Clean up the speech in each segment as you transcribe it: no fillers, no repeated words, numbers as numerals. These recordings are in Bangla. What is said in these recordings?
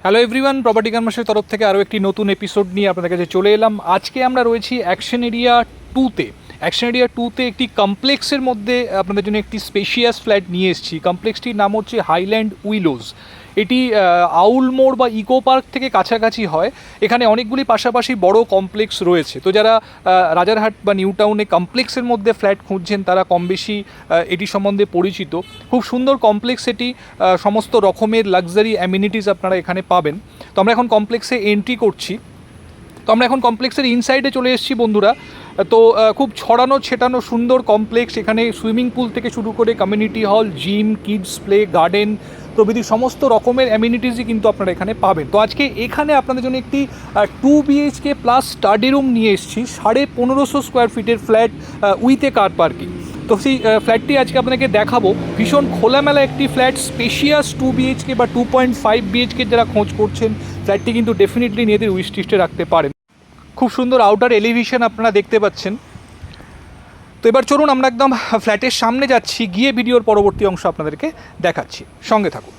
হ্যালো এভরিওয়ান, প্রপার্টি কনভার্সের তরফ থেকে আরও একটি নতুন এপিসোড নিয়ে আপনাদের কাছে চলে এলাম। আজকে আমরা রয়েছি অ্যাকশন এরিয়া 2-তে। অ্যাকশন এরিয়া 2-তে একটি কমপ্লেক্সের মধ্যে আপনাদের জন্য একটি স্পেশিয়াস ফ্ল্যাট নিয়ে এসেছি। কমপ্লেক্সটির নাম হচ্ছে হাইল্যান্ড উইলোজ। এটি আউল মোড় বা ইকো পার্ক থেকে কাছাকাছি হয়। এখানে অনেকগুলি পাশাপাশি বড় কমপ্লেক্স রয়েছে। তো যারা রাজারহাট বা নিউ টাউনে কমপ্লেক্সের মধ্যে ফ্ল্যাট খুঁজছেন তারা কম বেশি এটি সম্বন্ধে পরিচিত। খুব সুন্দর কমপ্লেক্স এটি, সমস্ত রকমের লাক্সারি অ্যামিনিটিস আপনারা এখানে পাবেন। তো আমরা এখন কমপ্লেক্সে এন্ট্রি করছি। তো আমরা এখন কমপ্লেক্সের ইনসাইডে চলে এসেছি বন্ধুরা। তো খুব ছড়ানো ছেটানো সুন্দর কমপ্লেক্স। এখানে সুইমিং পুল থেকে শুরু করে কমিউনিটি হল, জিম, কিডস প্লে, গার্ডেন প্রভৃতি সমস্ত রকমের অ্যামিনিটিসই কিন্তু আপনারা এখানে পাবেন। তো আজকে এখানে আপনাদের জন্য একটি 2 BHK প্লাস স্টাডি রুম নিয়ে এসেছি। 1550 স্কোয়ার ফিটের flat with a car parking. তো সেই ফ্ল্যাটটি আজকে আপনাকে দেখাবো। ভীষণ খোলামেলা একটি ফ্ল্যাট, স্পেশিয়াস 2 BHK বা 2.5 BHK যারা খোঁজ করছেন ফ্ল্যাটটি কিন্তু ডেফিনেটলি নিজেদের উইশ লিস্টে রাখতে পারেন। খুব সুন্দর আউটার এলিভেশন আপনারা দেখতে পাচ্ছেন। তো এবার চলুন আমরা একদম ফ্ল্যাটের সামনে যাচ্ছি, গিয়ে ভিডিওর পরবর্তী অংশ আপনাদেরকে দেখাচ্ছি, সঙ্গে থাকুন।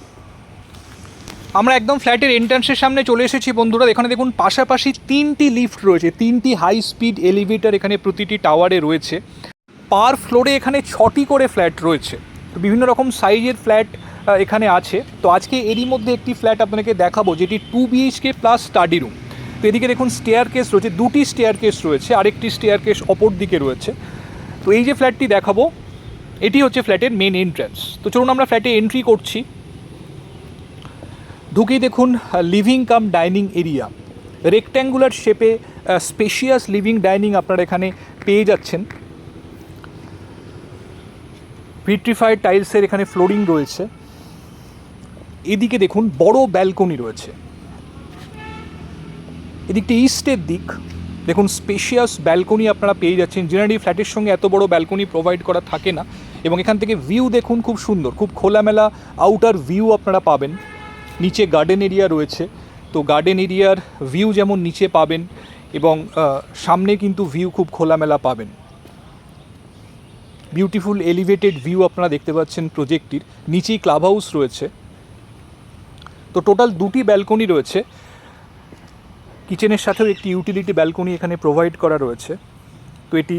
আমরা একদম ফ্ল্যাটের এন্ট্রান্সের সামনে চলে এসেছি বন্ধুরা। এখানে দেখুন পাশাপাশি 3টি লিফট রয়েছে, 3টি হাই স্পিড এলিভেটর এখানে প্রতিটি টাওয়ারে রয়েছে। পার ফ্লোরে এখানে 6টি করে ফ্ল্যাট রয়েছে। বিভিন্ন রকম সাইজের ফ্ল্যাট এখানে আছে। তো আজকে এরই মধ্যে একটি ফ্ল্যাট আপনাদেরকে দেখাবো যেটি 2 BHK প্লাস স্টাডি রুম। তো এদিকে দেখুন স্টেয়ার কেস রয়েছে, 2টি স্টেয়ার কেস রয়েছে, আরেকটি স্টেয়ার কেস অপর দিকে রয়েছে। তো এই যে ফ্ল্যাটটি দেখাবো এটি হচ্ছে ফ্ল্যাটের মেন এন্ট্রান্স। তো চলুন আমরা ফ্ল্যাটে এন্ট্রি করছি। ঢুকেই দেখুন living cum dining area, rectangular শেপে স্পেশিয়াস লিভিং ডাইনিং আপনারা এখানে পেয়ে যাচ্ছেন। ভিট্রিফাইড টাইলসের এখানে ফ্লোরিং রয়েছে। এদিকে দেখুন বড় ব্যালকনি রয়েছে। এদিকটি ইস্টের দিক, দেখুন স্পেশিয়াস ব্যালকনি আপনারা পেয়ে যাচ্ছেন। জেনারেলি ফ্ল্যাটের সঙ্গে এত বড় ব্যালকনি প্রোভাইড করা থাকে না। এবং এখান থেকে ভিউ দেখুন খুব সুন্দর, খুব খোলামেলা আউটার ভিউ আপনারা পাবেন। নিচে গার্ডেন এরিয়া রয়েছে। তো গার্ডেন এরিয়ার ভিউ যেমন নিচে পাবেন এবং সামনে কিন্তু ভিউ খুব খোলামেলা পাবেন। বিউটিফুল এলিভেটেড ভিউ আপনারা দেখতে পাচ্ছেন প্রজেক্টটির। নিচেই ক্লাব হাউস রয়েছে। তো টোটাল 2টি ব্যালকনি রয়েছে। কিচেনের সাথেও একটি ইউটিলিটি ব্যালকনি এখানে প্রোভাইড করা রয়েছে। তো এটি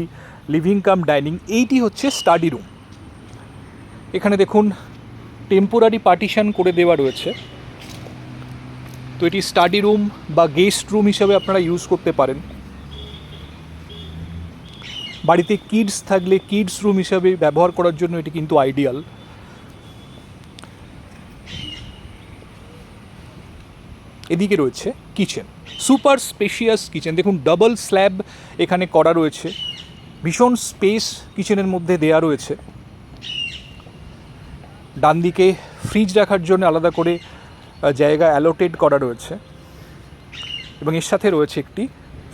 লিভিং কাম ডাইনিং। এইটি হচ্ছে স্টাডি রুম। এখানে দেখুন টেম্পোরারি পার্টিশন করে দেওয়া রয়েছে। তো এটি স্টাডি রুম বা গেস্ট রুম হিসাবে আপনারা ইউজ করতে পারেন। বাড়িতে কিডস থাকলে কিডস রুম হিসাবে ব্যবহার করার জন্য এটি কিন্তু আইডিয়াল। এদিকে রয়েছে কিচেন, সুপার স্পেশিয়াস কিচেন। দেখুন ডাবল স্ল্যাব এখানে করা রয়েছে। ভীষণ স্পেস কিচেনের মধ্যে দেয়া রয়েছে। ডান দিকে ফ্রিজ রাখার জন্য আলাদা করে জায়গা অ্যালোটেড করা রয়েছে এবং এর সাথে রয়েছে একটি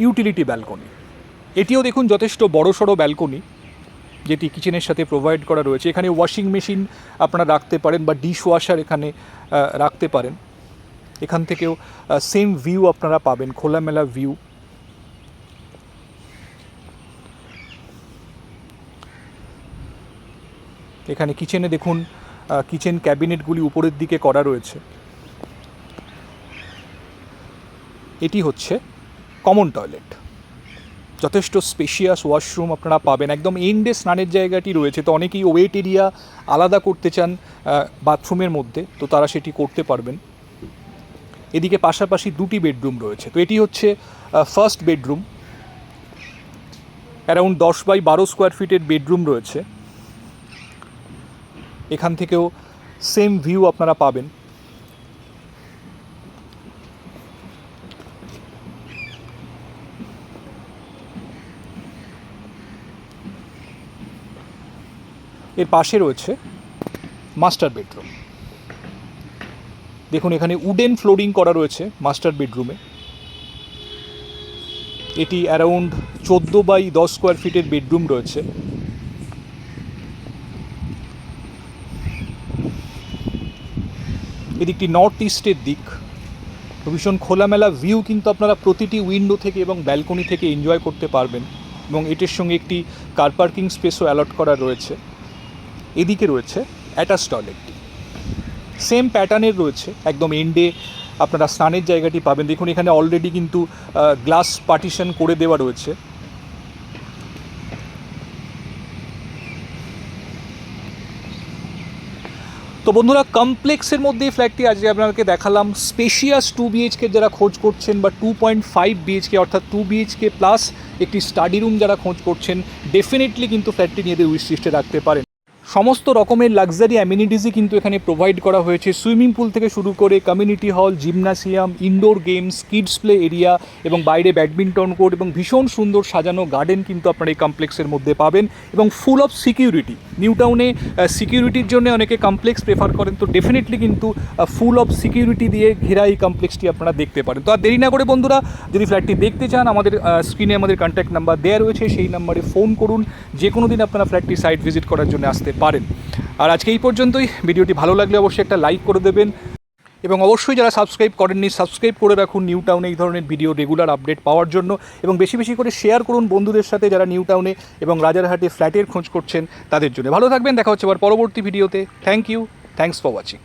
ইউটিলিটি ব্যালকনি। এটিও দেখুন যথেষ্ট বড়সড় ব্যালকনি যেটি কিচেনের সাথে প্রোভাইড করা রয়েছে। এখানে ওয়াশিং মেশিন আপনারা রাখতে পারেন বা ডিশ ওয়াশার এখানে রাখতে পারেন। এখান থেকেও সেম ভিউ আপনারা পাবেন, খোলামেলা ভিউ। এখানে কিচেনে দেখুন কিচেন ক্যাবিনেটগুলি উপরের দিকে করা রয়েছে। এটি হচ্ছে কমন টয়লেট, যথেষ্ট স্পেশিয়াস ওয়াশরুম আপনারা পাবেন। একদম এন্ডে স্নানের জায়গাটি রয়েছে। তো অনেকেই ওয়েট এরিয়া আলাদা করতে চান বাথরুমের মধ্যে, তো তারা সেটি করতে পারবেন। এদিকে পাশাপাশি 2টি বেডরুম রয়েছে। তো এটি হচ্ছে first bedroom. Around 10x12 square ফিটের বেডরুম রয়েছে। এখান থেকেও সেম ভিউ আপনারা পাবেন। এর পাশে রয়েছে মাস্টার বেডরুম। দেখুন এখানে উডেন ফ্লোরিং করা রয়েছে মাস্টার বেডরুমে। এটি অ্যারাউন্ড 14x10 স্কোয়ার ফিটের বেডরুম রয়েছে। এদিকটি নর্থ ইস্টের দিক। ভীষণ খোলামেলা ভিউ কিন্তু আপনারা প্রতিটি উইন্ডো থেকে এবং ব্যালকনি থেকে এনজয় করতে পারবেন। এবং এটির সঙ্গে একটি কার পার্কিং স্পেসও অ্যালট করা রয়েছে। এদিকে রয়েছে অ্যাটাচ টয়লেটটি, সেম প্যাটার্নের রয়েছে। একদম এন্ডে আপনারা স্নানের জায়গাটি পাবেন। দেখুন এখানে অলরেডি কিন্তু গ্লাস পার্টিশন করে দেওয়া রয়েছে। তো বন্ধুরা, কমপ্লেক্সের মধ্যে এই ফ্ল্যাটটি আজকে আপনাদেরকে দেখালাম। স্পেশিয়াস 2 BHK যারা খোঁজ করছেন বা 2.5 BHK অর্থাৎ 2 BHK প্লাস একটি স্টাডি রুম যারা খোঁজ করছেন, ডেফিনেটলি কিন্তু ফ্ল্যাটটি নিয়ে উইশ লিস্টে রাখতে পারেন। সমস্ত রকমের লাক্সারি অ্যামিনিটিসই কিন্তু এখানে প্রোভাইড করা হয়েছে। সুইমিং পুল থেকে শুরু করে community hall, gymnasium, indoor games, kids play area এবং বাইরে ব্যাডমিন্টন কোর্ট এবং ভীষণ সুন্দর সাজানো গার্ডেন কিন্তু আপনারা এই কমপ্লেক্সের মধ্যে পাবেন এবং ফুল অফ সিকিউরিটি। নিউ টাউনে সিকিউরিটির জন্য অনেকে কমপ্লেক্স প্রেফার করেন, তো ডেফিনেটলি কিন্তু ফুল অফ সিকিউরিটি দিয়ে ঘেরা এই কমপ্লেক্সটি আপনারা দেখতে পারেন। তো আর দেরি না করে বন্ধুরা, যদি ফ্ল্যাটটি দেখতে চান, আমাদের স্ক্রিনে আমাদের কন্ট্যাক্ট নাম্বার দেওয়া রয়েছে, সেই নাম্বারে ফোন করুন। যে কোনো দিন আপনারা ফ্ল্যাটটি সাইট ভিজিট করার জন্য আসতে পারেন। আর আজকে এই পর্যন্তই। ভিডিওটি ভালো লাগলে অবশ্যই একটা লাইক করে দেবেন এবং অবশ্যই যারা সাবস্ক্রাইব করেননি সাবস্ক্রাইব করে রাখুন নিউ টাউনে এই ধরনের ভিডিও রেগুলার আপডেট পাওয়ার জন্য, এবং বেশি বেশি করে শেয়ার করুন বন্ধুদের সাথে যারা নিউ টাউনে এবং রাজারহাটে ফ্ল্যাটের খোঁজ করছেন তাদের জন্য। ভালো থাকবেন, দেখা হচ্ছে আবার পরবর্তী ভিডিওতে। Thank you, thanks for watching.